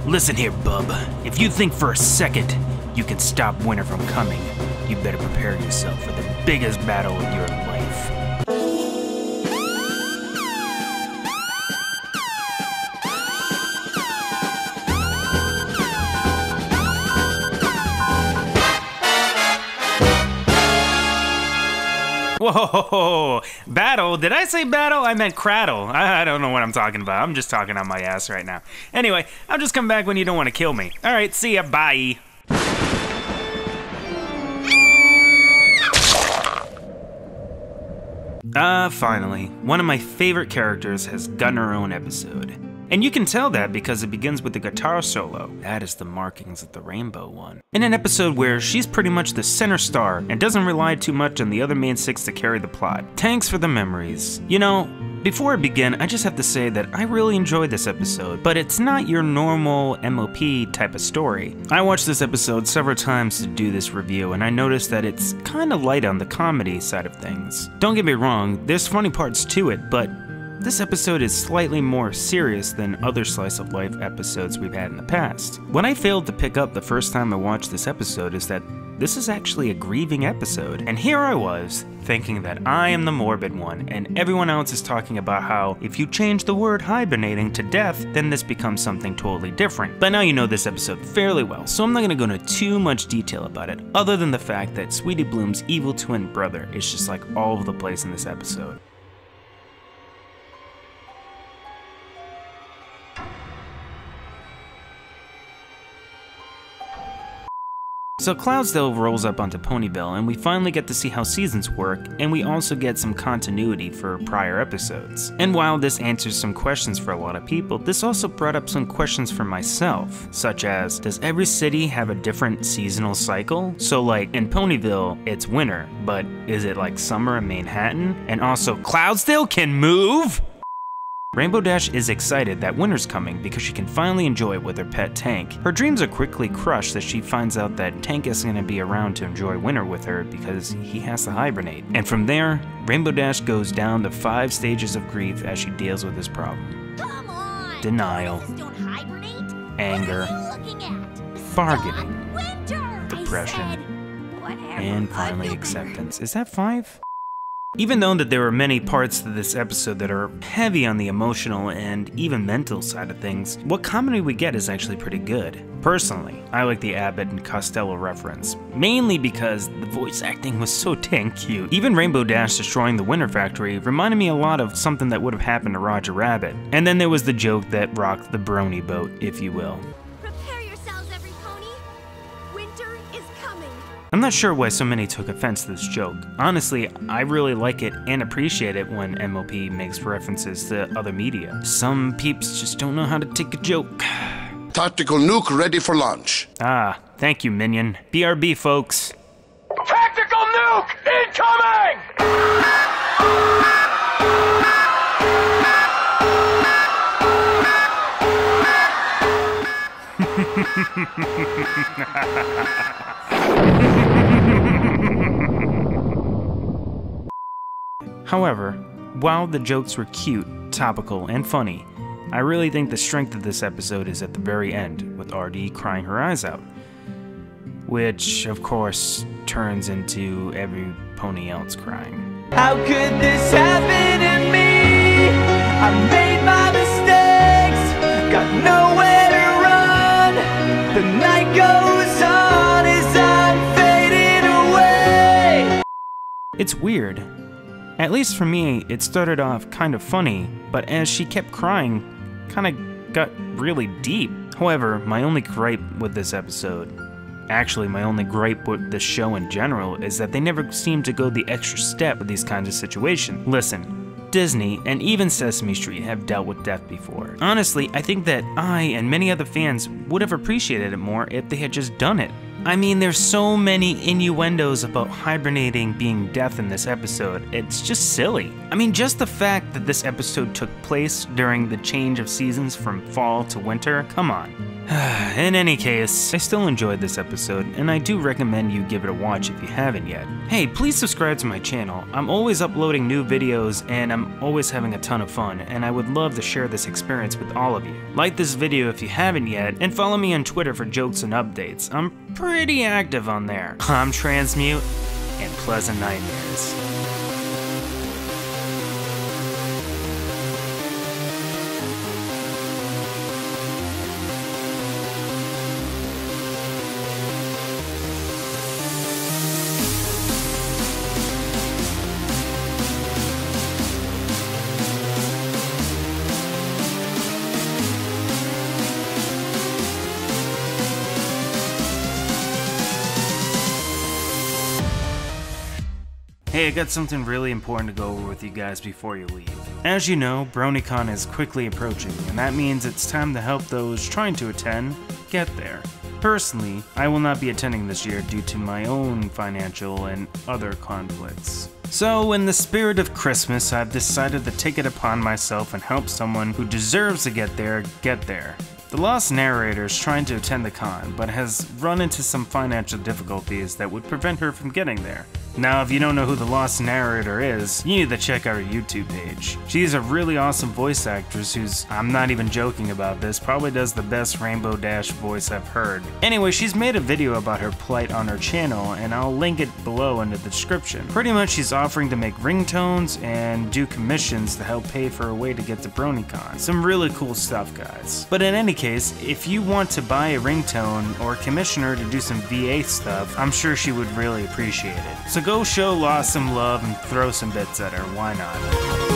Listen here, bub. If you think for a second you can stop winter from coming, you better prepare yourself for the biggest battle of your life. Whoa, battle? Did I say battle? I meant craddle. I don't know what I'm talking about. I'm just talking on my ass right now. Anyway, I'll just come back when you don't want to kill me. All right, see ya, bye. Finally, one of my favorite characters has gotten her own episode. And you can tell that because it begins with the guitar solo. That is the markings of the rainbow one. In an episode where she's pretty much the center star and doesn't rely too much on the other main six to carry the plot. Thanks for the memories. You know, before I begin, I just have to say that I really enjoyed this episode, but it's not your normal MOP type of story. I watched this episode several times to do this review, and I noticed that it's kind of light on the comedy side of things. Don't get me wrong, there's funny parts to it, but this episode is slightly more serious than other slice of life episodes we've had in the past. What I failed to pick up the first time I watched this episode is that this is actually a grieving episode. And here I was, thinking that I am the morbid one, and everyone else is talking about how if you change the word hibernating to death, then this becomes something totally different. But now you know this episode fairly well, so I'm not gonna go into too much detail about it, other than the fact that Sweetie Bloom's evil twin brother is just like all over the place in this episode. So Cloudsdale rolls up onto Ponyville, and we finally get to see how seasons work, and we also get some continuity for prior episodes. And while this answers some questions for a lot of people, this also brought up some questions for myself, such as, does every city have a different seasonal cycle? So like, in Ponyville, it's winter, but is it like summer in Manhattan? And also, Cloudsdale can move? Rainbow Dash is excited that winter's coming because she can finally enjoy it with her pet Tank. Her dreams are quickly crushed as she finds out that Tank isn't going to be around to enjoy winter with her because he has to hibernate. And from there, Rainbow Dash goes down the 5 stages of grief as she deals with this problem. Come on! Denial, Don't hibernate? anger, bargaining, depression, and finally acceptance. Is that 5? Even though that there are many parts to this episode that are heavy on the emotional and even mental side of things, what comedy we get is actually pretty good. Personally, I like the Abbott and Costello reference, mainly because the voice acting was so dang cute. Even Rainbow Dash destroying the Winter Factory reminded me a lot of something that would have happened to Roger Rabbit. And then there was the joke that rocked the brony boat, if you will. I'm not sure why so many took offense to this joke. Honestly, I really like it and appreciate it when MOP makes references to other media. Some peeps just don't know how to take a joke. Tactical nuke ready for launch. Ah, thank you, Minion. BRB, folks. Tactical nuke incoming! However, while the jokes were cute, topical, and funny, I really think the strength of this episode is at the very end, with RD crying her eyes out. Which, of course, turns into every pony else crying. How could this happen to me? I made my mistakes, got nowhere to run. The night goes on as I'm fading away. It's weird. At least for me, it started off kind of funny, but as she kept crying, kind of got really deep. However, my only gripe with this episode, actually my only gripe with the show in general, is that they never seem to go the extra step with these kinds of situations. Listen, Disney and even Sesame Street have dealt with death before. Honestly, I think that I and many other fans would have appreciated it more if they had just done it. I mean, there's so many innuendos about hibernating being death in this episode, it's just silly. I mean, just the fact that this episode took place during the change of seasons from fall to winter, come on. In any case, I still enjoyed this episode, and I do recommend you give it a watch if you haven't yet. Hey, please subscribe to my channel. I'm always uploading new videos, and I'm always having a ton of fun, and I would love to share this experience with all of you. Like this video if you haven't yet, and follow me on Twitter for jokes and updates. I'm pretty active on there. I'm Tranzmute, and pleasant nightmares. Hey, I got something really important to go over with you guys before you leave. As you know, BronyCon is quickly approaching, and that means it's time to help those trying to attend get there. Personally, I will not be attending this year due to my own financial and other conflicts. So, in the spirit of Christmas, I've decided to take it upon myself and help someone who deserves to get there. The Lost Narrator is trying to attend the con, but has run into some financial difficulties that would prevent her from getting there. Now, if you don't know who the Lost Narrator is, you need to check out her YouTube page. She's a really awesome voice actress who's, I'm not even joking about this, probably does the best Rainbow Dash voice I've heard. Anyway, she's made a video about her plight on her channel, and I'll link it below in the description. Pretty much she's offering to make ringtones and do commissions to help pay for a way to get to BronyCon. Some really cool stuff, guys. But in any case, if you want to buy a ringtone or commission her to do some VA stuff, I'm sure she would really appreciate it. So go show Lost some love and throw some bits at her, why not?